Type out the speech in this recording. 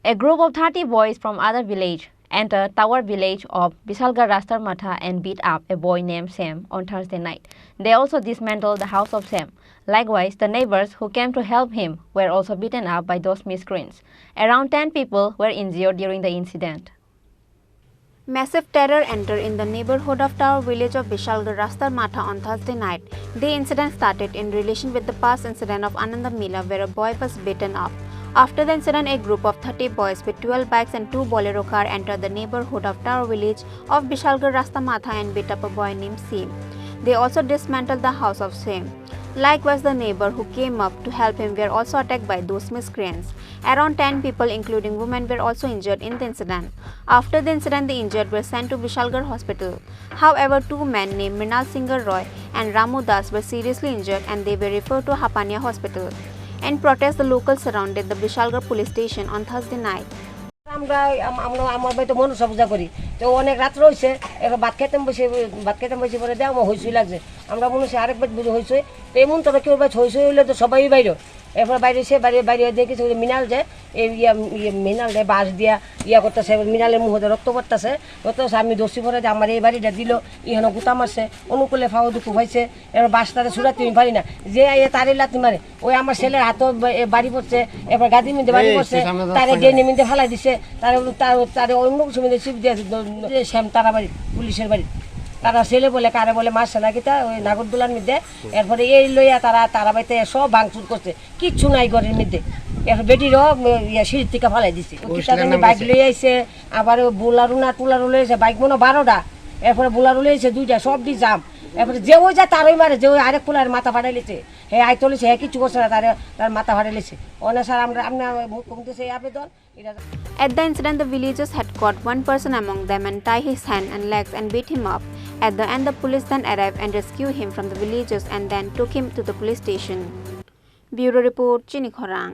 A group of 30 boys from other village entered Tower village of Bishalgarh Rastar Matha and beat up a boy named Sam on Thursday night. They also dismantled the house of Sam. Likewise, the neighbors who came to help him were also beaten up by those miscreants. Around 10 people were injured during the incident. Massive terror entered in the neighborhood of Tower village of Bishalgarh Rastar Matha on Thursday night. The incident started in relation with the past incident of Ananda Mila where a boy was beaten up. After the incident, a group of 30 boys with 12 bikes and 2 bolero cars entered the neighborhood of Tower village of Bishalgarh Rastar Matha and beat up a boy named Sam. They also dismantled the house of Sam. Likewise, the neighbor who came up to help him were also attacked by those miscreants. Around 10 people, including women, were also injured in the incident. After the incident, the injured were sent to Bishalgarh Hospital. However, 2 men named Mrinal Singh Roy and Ramu Das were seriously injured and they were referred to Hapania Hospital. In protest, the locals surrounded the Bishalgarh police station on Thursday night. আমরা আমার বাড়িতে মনসা পূজা করি তো অনেক রাত রয়েছে এবার ভাত খেতে বসে পরে দেওয়া আমার হইসই লাগছে আমরা মনে হচ্ছে আরেকবার বুঝে হইসই তো এমন তো কেউ হইসই হইলে তো সবাই বাইরে এরপর বাইরে এসে বাইরে দেখেছে ওই মিনাল যে এই মিনাল দেয় বাঁশ দিয়া করতেছে মিনালের মুখে রক্ত পড়তেছে আমি দোষী পরে যে আমার এই বাড়িটা দিল ইহানো গুতা মারছে অনুকূলে ফাও দুঃখ হয়েছে এবার বাঁশ তাদের ছুড়াতে আমি পারি না যে তারে লাথি মারে ওই আমার ছেলের হাতও বাড়ি পড়ছে এবার গাদি মিন্দে বাড়ি পড়ছে তারে ডেনে মিন্দে ফেলাই দিছে তারে অন্য কিছু মিন্দে চিপ দিয়ে শ্যাম তারা বাড়ি পুলিশের বাড়ি তারা ছেলে বলে কারে বলে মারছে নাকি তা ওই নাগরদোলার মধ্যে এরপরে এই লইয়া তারা বাড়িতে সব ভাঙচুর করছে কিচ্ছু নাই ঘরের মধ্যে এরপর বেটিরও সিঁড়ির থেকে ফেলাই দিচ্ছে বাইক লই আইছে আবার বোলারু না টুলারু লইছে বাইক মনে 12টা এরপরে বোলারু লইছে 2টা সব দি জাম এরপরে যে ওই যায় তারই মারে যে ওই আরেক পোলার মাথা ফাটাই লেছে হ্যাঁ আই চলেছে হ্যাঁ কিছু করছে না তার মাথা ফাটাই লেছে অনেক স্যার আমরা মুখ্যমন্ত্রী সেই আবেদন এটা। At the incident, the villagers had caught one person among them and tied his hand and legs and beat him up. At the end, the police then arrived and rescued him from the villagers and then took him to the police station. Bureau Report, Chini Khorang.